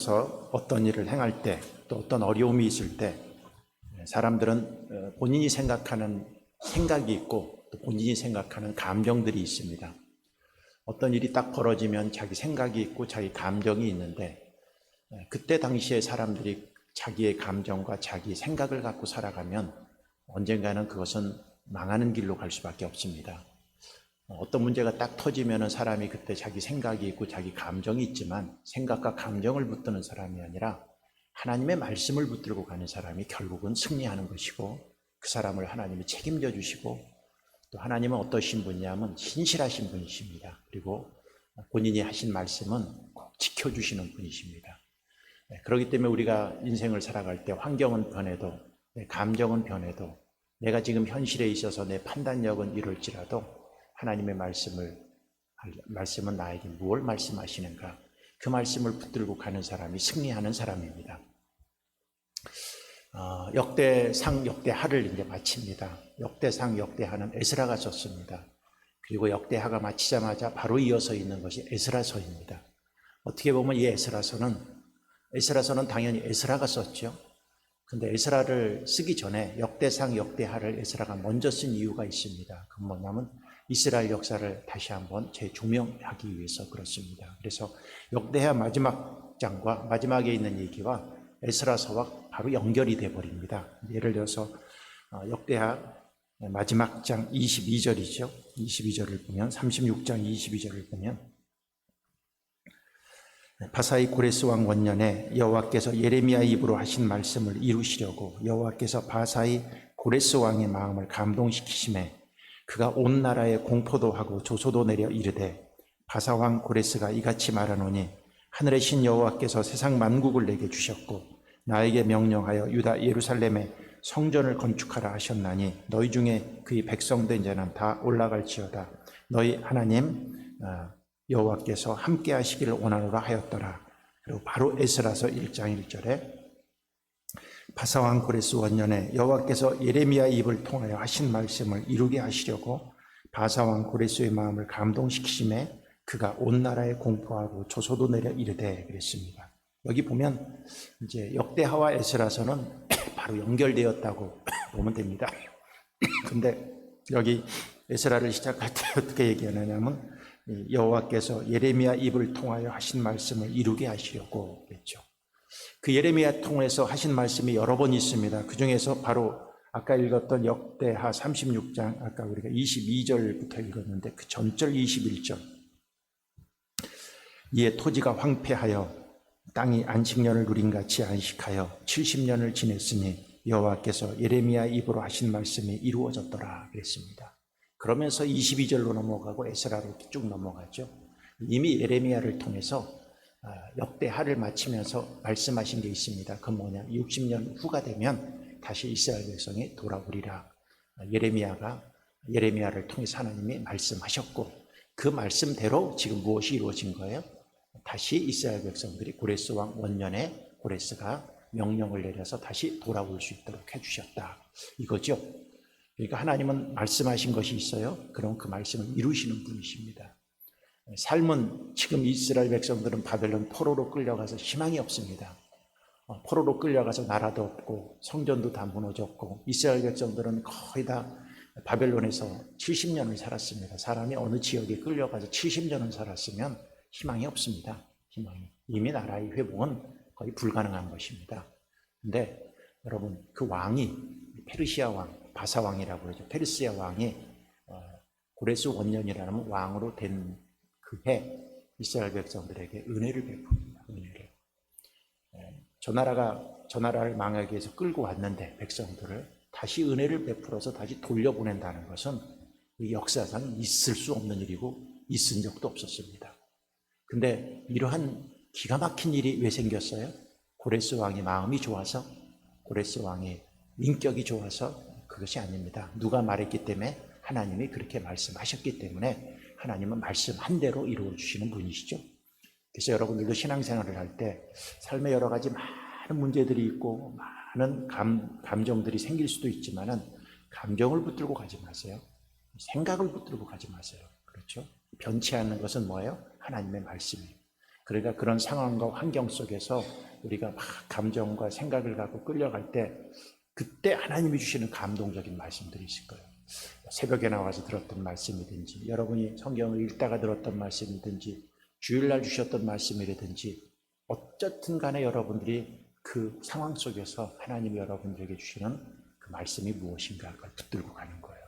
그래서 어떤 일을 행할 때, 또 어떤 어려움이 있을 때 사람들은 본인이 생각하는 생각이 있고 또 본인이 생각하는 감정들이 있습니다. 어떤 일이 딱 벌어지면 자기 생각이 있고 자기 감정이 있는데, 그때 당시에 사람들이 자기의 감정과 자기 생각을 갖고 살아가면 언젠가는 그것은 망하는 길로 갈 수밖에 없습니다. 어떤 문제가 딱 터지면 사람이 그때 자기 생각이 있고 자기 감정이 있지만, 생각과 감정을 붙드는 사람이 아니라 하나님의 말씀을 붙들고 가는 사람이 결국은 승리하는 것이고, 그 사람을 하나님이 책임져 주시고, 또 하나님은 어떠신 분이냐면 신실하신 분이십니다. 그리고 본인이 하신 말씀은 꼭 지켜주시는 분이십니다. 그렇기 때문에 우리가 인생을 살아갈 때 환경은 변해도, 내 감정은 변해도, 내가 지금 현실에 있어서 내 판단력은 이럴지라도 하나님의 말씀은 나에게 무엇을 말씀하시는가, 그 말씀을 붙들고 가는 사람이 승리하는 사람입니다. 역대상, 역대하를 이제 마칩니다. 역대상, 역대하는 에스라가 썼습니다. 그리고 역대하가 마치자마자 바로 이어서 있는 것이 에스라서입니다. 어떻게 보면 이 에스라서는 당연히 에스라가 썼죠. 근데 에스라를 쓰기 전에 역대상, 역대하를 에스라가 먼저 쓴 이유가 있습니다. 그건 뭐냐면 이스라엘 역사를 다시 한번 재조명하기 위해서 그렇습니다. 그래서 역대하 마지막 장과 마지막에 있는 얘기와 에스라서와 바로 연결이 되어버립니다. 예를 들어서 역대하 마지막 장 22절이죠. 22절을 보면, 36장 22절을 보면, 바사이 고레스 왕 원년에 여호와께서 예레미야 입으로 하신 말씀을 이루시려고 여호와께서 바사이 고레스 왕의 마음을 감동시키심에 그가 온 나라에 공포도 하고 조소도 내려 이르되, 바사 왕 고레스가 이같이 말하노니 하늘의 신 여호와께서 세상 만국을 내게 주셨고 나에게 명령하여 유다 예루살렘에 성전을 건축하라 하셨나니 너희 중에 그의 백성된 자는 다 올라갈지어다. 너희 하나님 여호와께서 함께 하시기를 원하노라 하였더라. 그리고 바로 에스라서 1장 1절에 바사왕 고레스 원년에 여호와께서 예레미야 입을 통하여 하신 말씀을 이루게 하시려고 바사왕 고레스의 마음을 감동시키심에 그가 온 나라에 공포하고 조소도 내려 이르되, 그랬습니다. 여기 보면 이제 역대하와 에스라서는 바로 연결되었다고 보면 됩니다. 근데 여기 에스라를 시작할 때 어떻게 얘기하느냐면 여호와께서 예레미야 입을 통하여 하신 말씀을 이루게 하시려고 그랬죠. 그 예레미야 통해서 하신 말씀이 여러 번 있습니다. 그 중에서 바로 아까 읽었던 역대하 36장, 아까 우리가 22절부터 읽었는데 그 전절 21절, 이에 토지가 황폐하여 땅이 안식년을 누린같이 안식하여 70년을 지냈으니 여호와께서 예레미야 입으로 하신 말씀이 이루어졌더라 그랬습니다. 그러면서 22절로 넘어가고 에스라로 쭉 넘어가죠. 이미 예레미야를 통해서 역대하를 마치면서 말씀하신 게 있습니다. 그건 뭐냐, 60년 후가 되면 다시 이스라엘 백성이 돌아오리라. 예레미야를 통해서 하나님이 말씀하셨고, 그 말씀대로 지금 무엇이 이루어진 거예요? 다시 이스라엘 백성들이 고레스 왕 원년에 고레스가 명령을 내려서 다시 돌아올 수 있도록 해주셨다, 이거죠. 그러니까 하나님은 말씀하신 것이 있어요. 그럼 그 말씀을 이루시는 분이십니다. 삶은, 지금 이스라엘 백성들은 바벨론 포로로 끌려가서 희망이 없습니다. 포로로 끌려가서 나라도 없고 성전도 다 무너졌고, 이스라엘 백성들은 거의 다 바벨론에서 70년을 살았습니다. 사람이 어느 지역에 끌려가서 70년을 살았으면 희망이 없습니다. 이미 나라의 회복은 거의 불가능한 것입니다. 근데 여러분, 그 왕이 페르시아 왕, 바사 왕이라고 그러죠. 페르시아 왕이 고레스 원년이라는 왕으로 된 그 해 이스라엘 백성들에게 은혜를 베풉니다. 은혜를. 저 나라를 망하기 위해서 끌고 왔는데 백성들을 다시 은혜를 베풀어서 다시 돌려보낸다는 것은 이 역사상 있을 수 없는 일이고 있은 적도 없었습니다. 근데 이러한 기가 막힌 일이 왜 생겼어요? 고레스 왕의 마음이 좋아서, 고레스 왕의 인격이 좋아서? 그것이 아닙니다. 누가 말했기 때문에? 하나님이 그렇게 말씀하셨기 때문에 하나님은 말씀한 대로 이루어 주시는 분이시죠. 그래서 여러분들도 신앙생활을 할 때 삶에 여러 가지 많은 문제들이 있고 많은 감정들이 생길 수도 있지만은 감정을 붙들고 가지 마세요. 생각을 붙들고 가지 마세요. 그렇죠? 변치 않는 것은 뭐예요? 하나님의 말씀이에요. 그러니까 그런 상황과 환경 속에서 우리가 막 감정과 생각을 갖고 끌려갈 때 그때 하나님이 주시는 감동적인 말씀들이 있을 거예요. 새벽에 나와서 들었던 말씀이든지 여러분이 성경을 읽다가 들었던 말씀이든지 주일날 주셨던 말씀이라든지 어쨌든 간에 여러분들이 그 상황 속에서 하나님이 여러분들에게 주시는 그 말씀이 무엇인가 그걸 붙들고 가는 거예요.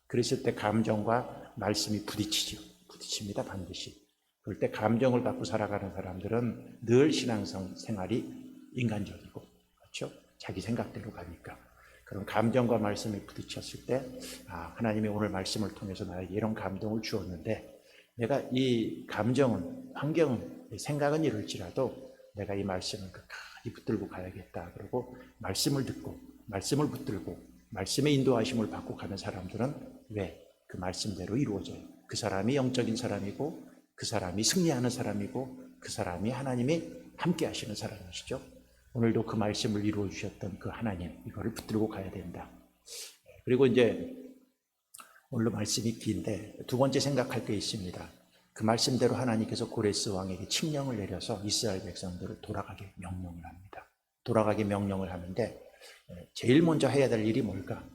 그랬을 때 감정과 말씀이 부딪힙니다 반드시. 그럴 때 감정을 갖고 살아가는 사람들은 늘 신앙생활이 인간적이고 그렇죠? 자기 생각대로 가니까. 그런 감정과 말씀이 부딪혔을 때 하나님이 오늘 말씀을 통해서 나에게 이런 감동을 주었는데 내가 이 감정은 환경은 생각은 이럴지라도 내가 이 말씀을 끝까지 붙들고 가야겠다. 그리고 말씀을 듣고 말씀을 붙들고 말씀의 인도하심을 받고 가는 사람들은 왜? 그 말씀대로 이루어져요. 그 사람이 영적인 사람이고 그 사람이 승리하는 사람이고 그 사람이 하나님이 함께 하시는 사람이시죠. 오늘도 그 말씀을 이루어 주셨던 그 하나님 이거를 붙들고 가야 된다. 그리고 이제 오늘 말씀이 긴데 두 번째 생각할 게 있습니다. 그 말씀대로 하나님께서 고레스 왕에게 칙령을 내려서 이스라엘 백성들을 돌아가게 명령을 합니다. 돌아가게 명령을 하는데 제일 먼저 해야 될 일이 뭘까?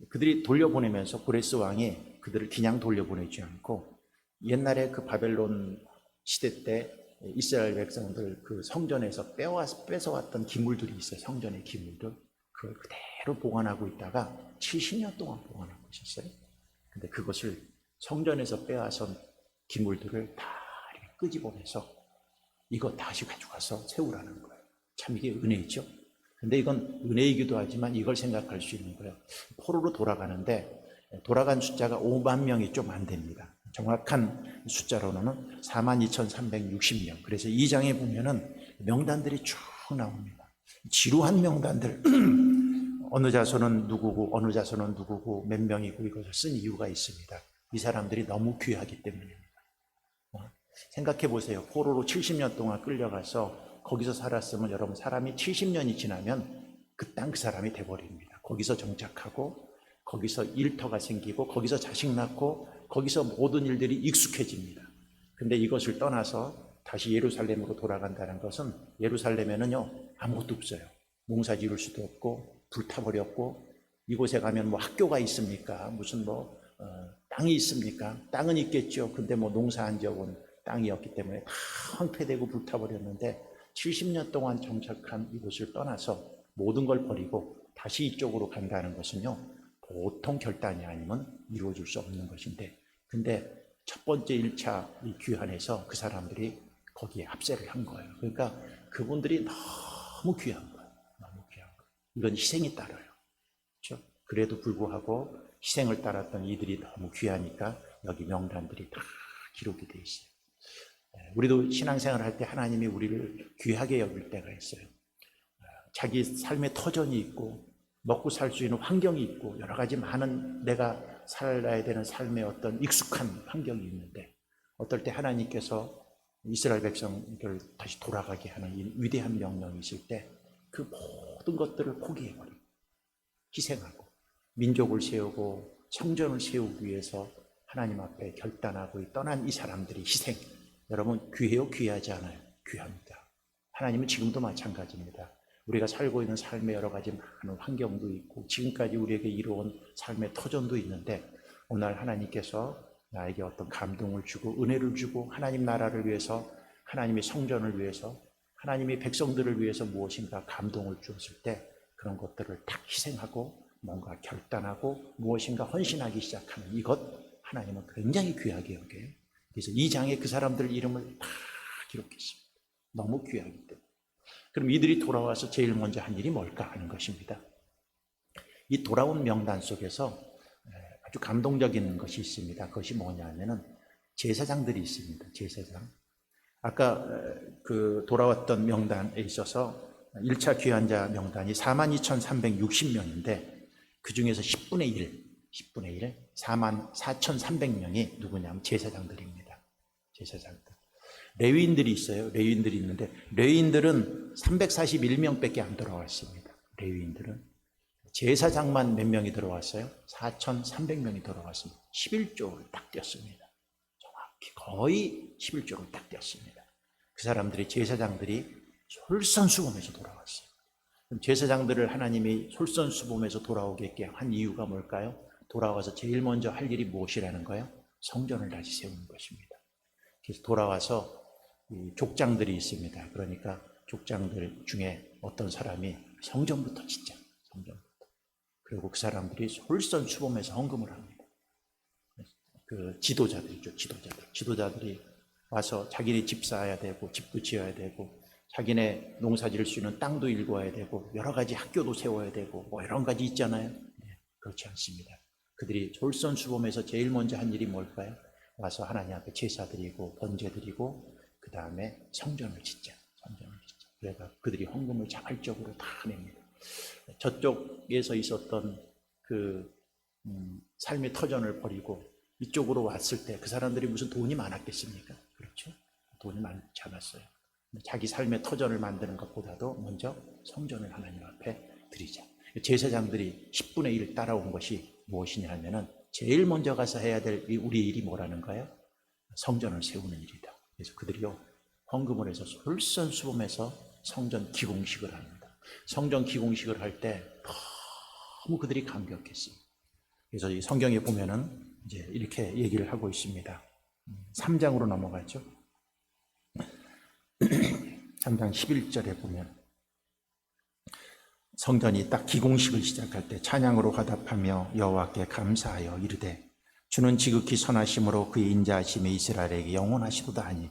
그들이 돌려보내면서 고레스 왕이 그들을 그냥 돌려보내지 않고 옛날에 그 바벨론 시대 때 이스라엘 백성들 그 성전에서 뺏어왔던 기물들이 있어요. 성전의 기물들. 그걸 그대로 보관하고 있다가 70년 동안 보관하고 있었어요. 근데 그것을 성전에서 빼앗은 기물들을 다 이렇게 끄집어내서 이거 다시 가져가서 세우라는 거예요. 참 이게 은혜이죠. 근데 이건 은혜이기도 하지만 이걸 생각할 수 있는 거예요. 포로로 돌아가는데 돌아간 숫자가 5만 명이 좀 안 됩니다. 정확한 숫자로는 42,360명. 그래서 2장에 보면은 명단들이 쭉 나옵니다. 지루한 명단들. 어느 자손은 누구고 어느 자손은 누구고 몇 명이고 이것을 쓴 이유가 있습니다. 이 사람들이 너무 귀하기 때문입니다. 생각해 보세요. 포로로 70년 동안 끌려가서 거기서 살았으면 여러분 사람이 70년이 지나면 그 땅 그 사람이 돼버립니다. 거기서 정착하고 거기서 일터가 생기고 거기서 자식 낳고 거기서 모든 일들이 익숙해집니다. 근데 이것을 떠나서 다시 예루살렘으로 돌아간다는 것은 예루살렘에는요 아무것도 없어요. 농사 지을 수도 없고 불타버렸고 이곳에 가면 뭐 학교가 있습니까? 무슨 땅이 있습니까? 땅은 있겠죠. 근데 농사한 적은 땅이 없기 때문에 다 황폐되고 불타버렸는데 70년 동안 정착한 이곳을 떠나서 모든 걸 버리고 다시 이쪽으로 간다는 것은요 보통 결단이 아니면 이루어질 수 없는 것인데 근데 첫 번째 1차 이 귀환에서 그 사람들이 거기에 합세를 한 거예요. 그러니까 그분들이 너무 귀한 거예요. 너무 귀한 거예요. 이건 희생이 따라요. 그렇죠? 그래도 불구하고 희생을 따랐던 이들이 너무 귀하니까 여기 명단들이 다 기록이 돼 있어요. 우리도 신앙생활을 할 때 하나님이 우리를 귀하게 여길 때가 있어요. 자기 삶의 터전이 있고 먹고 살 수 있는 환경이 있고 여러 가지 많은 내가 살아야 되는 삶의 어떤 익숙한 환경이 있는데 어떨 때 하나님께서 이스라엘 백성들을 다시 돌아가게 하는 이 위대한 명령이 있을 때 그 모든 것들을 포기해버리고 희생하고 민족을 세우고 성전을 세우기 위해서 하나님 앞에 결단하고 떠난 이 사람들의 희생 여러분 귀해요? 귀하지 않아요? 귀합니다. 하나님은 지금도 마찬가지입니다. 우리가 살고 있는 삶의 여러 가지 많은 환경도 있고 지금까지 우리에게 이루어온 삶의 터전도 있는데 오늘 하나님께서 나에게 어떤 감동을 주고 은혜를 주고 하나님 나라를 위해서 하나님의 성전을 위해서 하나님의 백성들을 위해서 무엇인가 감동을 주었을 때 그런 것들을 다 희생하고 뭔가 결단하고 무엇인가 헌신하기 시작하는 이것 하나님은 굉장히 귀하게 여겨요. 그래서 이 장에 그 사람들 이름을 다 기록했습니다. 너무 귀하기 때문에. 그럼 이들이 돌아와서 제일 먼저 한 일이 뭘까 하는 것입니다. 이 돌아온 명단 속에서 아주 감동적인 것이 있습니다. 그것이 뭐냐면은 제사장들이 있습니다. 제사장. 아까 그 돌아왔던 명단에 있어서 1차 귀환자 명단이 42,360명인데 그 중에서 10분의 1, 44,300명이 누구냐면 제사장들입니다. 제사장들. 레위인들이 있어요. 레위인들이 있는데 레위인들은 341명밖에 안 들어왔습니다. 레위인들은. 제사장만 몇 명이 들어왔어요? 4,300명이 들어왔습니다. 11조를 딱 띄었습니다. 정확히 거의 11조를 딱 띄었습니다. 그 사람들이 제사장들이 솔선수범해서 돌아왔어요. 그럼 제사장들을 하나님이 솔선수범해서 돌아오게 한 이유가 뭘까요? 돌아와서 제일 먼저 할 일이 무엇이라는 거예요? 성전을 다시 세우는 것입니다. 그래서 돌아와서 족장들이 있습니다. 그러니까 족장들 중에 어떤 사람이 성전부터 짓자. 성전부터. 그리고 그 사람들이 솔선수범해서 헌금을 합니다. 그 지도자들이죠. 지도자들이 와서 자기네 집 쌓아야 되고 집도 지어야 되고 자기네 농사 지을 수 있는 땅도 일궈야 되고 여러 가지 학교도 세워야 되고 뭐 이런 가지 있잖아요. 그렇지 않습니다. 그들이 솔선수범해서 제일 먼저 한 일이 뭘까요? 와서 하나님 앞에 제사 드리고 번제 드리고 그 다음에 성전을 짓자. 그래서 그들이 헌금을 자발적으로 다 냅니다. 저쪽에서 있었던 그 삶의 터전을 버리고 이쪽으로 왔을 때 그 사람들이 무슨 돈이 많았겠습니까? 그렇죠? 돈이 많지 않았어요. 자기 삶의 터전을 만드는 것보다도 먼저 성전을 하나님 앞에 드리자. 제사장들이 10분의 1 따라온 것이 무엇이냐 하면은 제일 먼저 가서 해야 될 우리 일이 뭐라는 거예요? 성전을 세우는 일이다. 그래서 그들이요 헌금을 해서 솔선수범해서 성전 기공식을 합니다. 성전 기공식을 할 때 너무 그들이 감격했어요. 그래서 이 성경에 보면은 이제 이렇게 얘기를 하고 있습니다. 3장으로 넘어가죠. 3장 11절에 보면 성전이 딱 기공식을 시작할 때 찬양으로 화답하며 여호와께 감사하여 이르되 주는 지극히 선하심으로 그의 인자하심이 이스라엘에게 영원하시도다 하니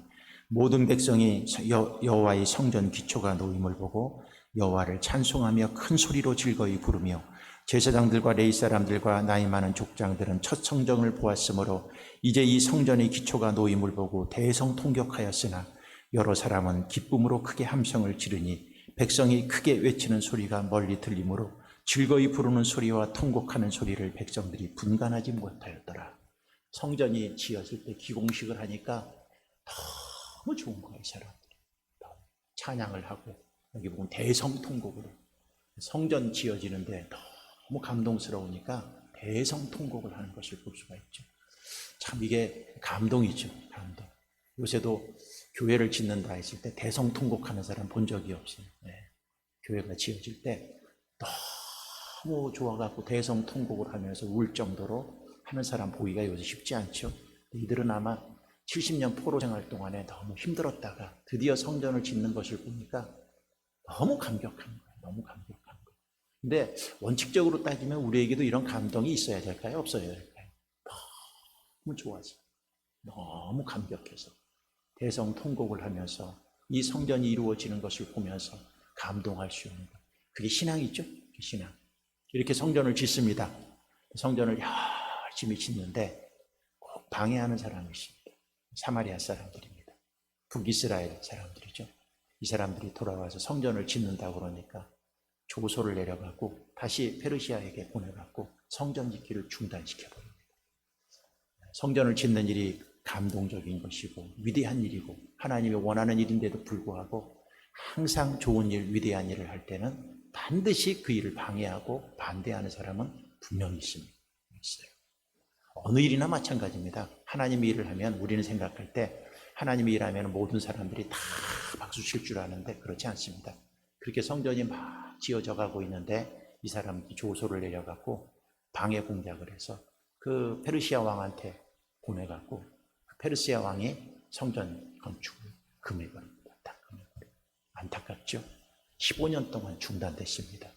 모든 백성이 여호와의 성전 기초가 놓임을 보고 여호와를 찬송하며 큰 소리로 즐거이 부르며 제사장들과 레위 사람들과 나이 많은 족장들은 첫 성전을 보았으므로 이제 이 성전의 기초가 놓임을 보고 대성통곡하였으나 여러 사람은 기쁨으로 크게 함성을 지르니 백성이 크게 외치는 소리가 멀리 들리므로 즐거이 부르는 소리와 통곡하는 소리를 백성들이 분간하지 못하였더라. 성전이 지어질 때 기공식을 하니까 너무 좋은 거예요. 이 사람들이 찬양을 하고 여기 보면 대성통곡으로 성전 지어지는데 너무 감동스러우니까 대성통곡을 하는 것을 볼 수가 있죠. 참 이게 감동이죠. 감동. 요새도 교회를 짓는다 했을 때 대성통곡하는 사람 본 적이 없어요. 교회가 지어질 때 너무 좋아갖고 대성통곡을 하면서 울 정도로 하는 사람 보기가 요새 쉽지 않죠. 이들은 아마 70년 포로 생활 동안에 너무 힘들었다가 드디어 성전을 짓는 것을 보니까 너무 감격한 거예요. 너무 감격한 거예요. 근데 원칙적으로 따지면 우리에게도 이런 감동이 있어야 될까요? 없어야 될까요? 너무 좋아서 너무 감격해서 대성통곡을 하면서 이 성전이 이루어지는 것을 보면서 감동할 수 있는 것. 그게 신앙이죠. 신앙. 이렇게 성전을 짓습니다. 성전을 열심히 짓는데 꼭 방해하는 사람이 있습니다. 사마리아 사람들입니다. 북이스라엘 사람들이죠. 이 사람들이 돌아와서 성전을 짓는다고 그러니까 조소를 내려가고 다시 페르시아에게 보내갖고 성전 짓기를 중단시켜버립니다. 성전을 짓는 일이 감동적인 것이고 위대한 일이고 하나님이 원하는 일인데도 불구하고 항상 좋은 일, 위대한 일을 할 때는 반드시 그 일을 방해하고 반대하는 사람은 분명히 있습니다. 있어요. 어느 일이나 마찬가지입니다. 하나님이 일을 하면 우리는 생각할 때 하나님이 일하면 모든 사람들이 다 박수 칠 줄 아는데 그렇지 않습니다. 그렇게 성전이 막 지어져 가고 있는데 이 사람이 조소를 내려갖고 방해 공작을 해서 그 페르시아 왕한테 보내갖고 페르시아 왕이 성전 건축을 금해버립니다. 안타깝죠? 15년 동안 중단됐습니다.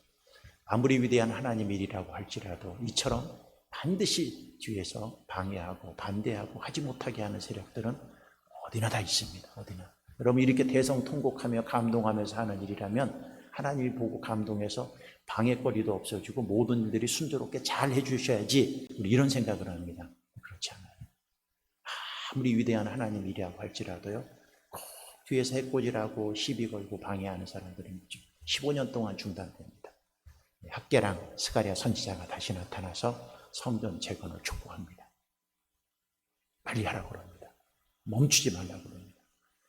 아무리 위대한 하나님 일이라고 할지라도 이처럼 반드시 뒤에서 방해하고 반대하고 하지 못하게 하는 세력들은 어디나 다 있습니다. 어디나. 여러분 이렇게 대성통곡하며 감동하면서 하는 일이라면 하나님이 보고 감동해서 방해거리도 없어지고 모든 일들이 순조롭게 잘 해주셔야지 우리 이런 생각을 합니다. 그렇지 않아요. 아무리 위대한 하나님 일이라고 할지라도요 꼭 뒤에서 해코지라고 시비 걸고 방해하는 사람들이 있죠. 15년 동안 중단됩니다. 학계랑 스가랴 선지자가 다시 나타나서 성전 재건을 촉구합니다. 빨리 하라고 그럽니다. 멈추지 말라고 그럽니다.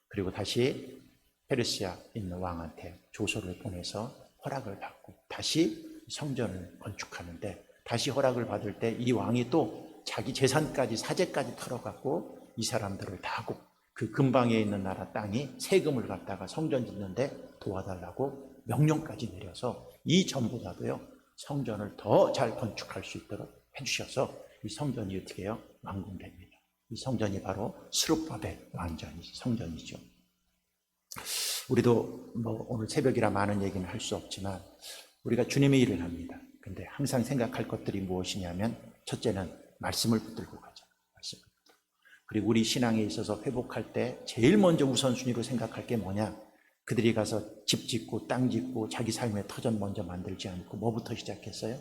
그리고 다시 페르시아 있는 왕한테 조서를 보내서 허락을 받고 다시 성전을 건축하는데 다시 허락을 받을 때 이 왕이 또 자기 재산까지 사재까지 털어갖고 이 사람들을 다 하고 그 근방에 있는 나라 땅이 세금을 갖다가 성전 짓는데 도와달라고 명령까지 내려서 이 전보다도요 성전을 더 잘 건축할 수 있도록 해주셔서 이 성전이 어떻게 해요? 완공됩니다. 이 성전이 바로 스룹바벨 왕전이 성전이죠. 우리도 뭐 오늘 새벽이라 많은 얘기는 할 수 없지만 우리가 주님의 일을 합니다. 근데 항상 생각할 것들이 무엇이냐면 첫째는 말씀을 붙들고 가자. 말씀. 그리고 우리 신앙에 있어서 회복할 때 제일 먼저 우선순위로 생각할 게 뭐냐? 그들이 가서 집 짓고 땅 짓고 자기 삶의 터전 먼저 만들지 않고 뭐부터 시작했어요?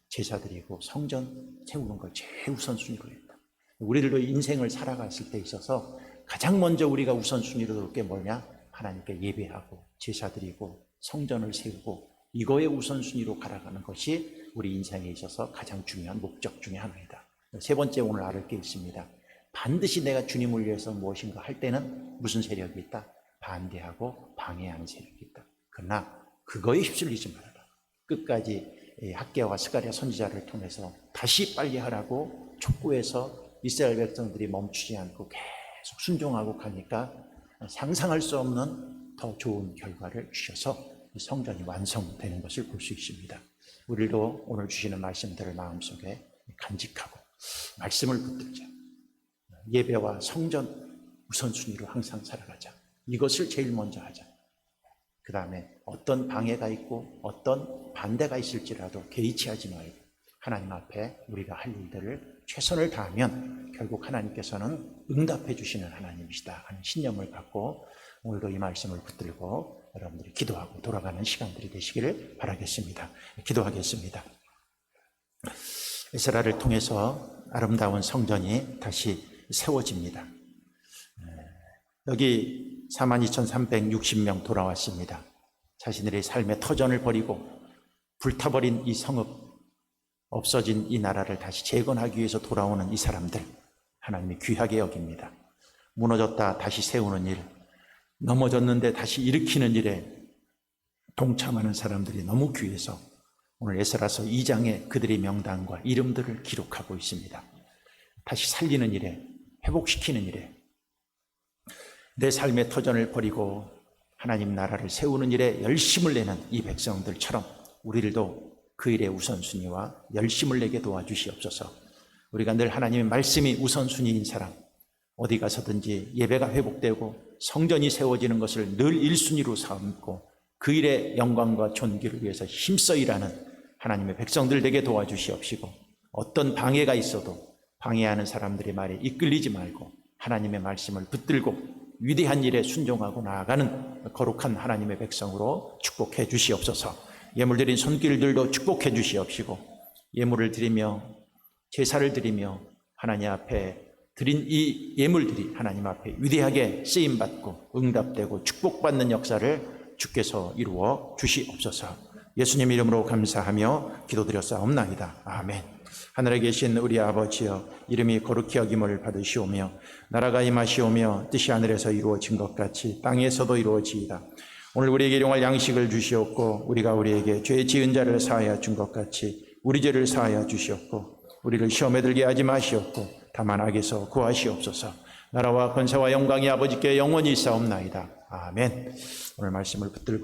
제사 드리고 성전 세우는 걸 제일 우선순위로 했다. 우리들도 인생을 살아갔을 때 있어서 가장 먼저 우리가 우선순위로 놓을 게 뭐냐? 하나님께 예배하고 제사 드리고 성전을 세우고 이거의 우선순위로 갈아가는 것이 우리 인생에 있어서 가장 중요한 목적 중에 하나이다. 세 번째 오늘 알을 게 있습니다. 반드시 내가 주님을 위해서 무엇인가 할 때는 무슨 세력이 있다? 반대하고 방해하는 세력이 있다. 그러나 그거에 휩쓸리지 말아라. 끝까지 학개와 스가랴 선지자를 통해서 다시 빨리 하라고 촉구해서 이스라엘 백성들이 멈추지 않고 계속 순종하고 가니까 상상할 수 없는 더 좋은 결과를 주셔서 성전이 완성되는 것을 볼 수 있습니다. 우리도 오늘 주시는 말씀들을 마음속에 간직하고 말씀을 붙들자. 예배와 성전 우선순위로 항상 살아가자. 이것을 제일 먼저 하자. 그 다음에 어떤 방해가 있고 어떤 반대가 있을지라도 개의치 하지 말고 하나님 앞에 우리가 할 일들을 최선을 다하면 결국 하나님께서는 응답해 주시는 하나님이시다 하는 신념을 갖고 오늘도 이 말씀을 붙들고 여러분들이 기도하고 돌아가는 시간들이 되시기를 바라겠습니다. 기도하겠습니다. 에스라를 통해서 아름다운 성전이 다시 세워집니다. 여기 42,360명 돌아왔습니다. 자신들의 삶의 터전을 버리고 불타버린 이 성읍, 없어진 이 나라를 다시 재건하기 위해서 돌아오는 이 사람들, 하나님이 귀하게 여깁니다. 무너졌다 다시 세우는 일, 넘어졌는데 다시 일으키는 일에 동참하는 사람들이 너무 귀해서 오늘 에스라서 2장에 그들의 명단과 이름들을 기록하고 있습니다. 다시 살리는 일에, 회복시키는 일에, 내 삶의 터전을 버리고 하나님 나라를 세우는 일에 열심을 내는 이 백성들처럼 우리들도 그 일의 우선순위와 열심을 내게 도와주시옵소서. 우리가 늘 하나님의 말씀이 우선순위인 사람, 어디 가서든지 예배가 회복되고 성전이 세워지는 것을 늘 1순위로 삼고 그 일의 영광과 존귀를 위해서 힘써 일하는 하나님의 백성들 되게 도와주시옵시고, 어떤 방해가 있어도 방해하는 사람들의 말에 이끌리지 말고 하나님의 말씀을 붙들고 위대한 일에 순종하고 나아가는 거룩한 하나님의 백성으로 축복해 주시옵소서. 예물 드린 손길들도 축복해 주시옵시고, 예물을 드리며 제사를 드리며 하나님 앞에 드린 이 예물들이 하나님 앞에 위대하게 쓰임받고 응답되고 축복받는 역사를 주께서 이루어 주시옵소서. 예수님 이름으로 감사하며 기도드렸사옵나이다. 아멘. 하늘에 계신 우리 아버지여, 이름이 거룩히 여김을 받으시오며 나라가 임하시오며 뜻이 하늘에서 이루어진 것 같이 땅에서도 이루어지이다. 오늘 우리에게 일용할 양식을 주시옵고 우리가 우리에게 죄 지은 자를 사하여 준 것 같이 우리 죄를 사하여 주시옵고 우리를 시험에 들게 하지 마시옵고 다만 악에서 구하시옵소서. 나라와 권세와 영광이 아버지께 영원히 있사옵나이다. 아멘. 오늘 말씀을 붙들고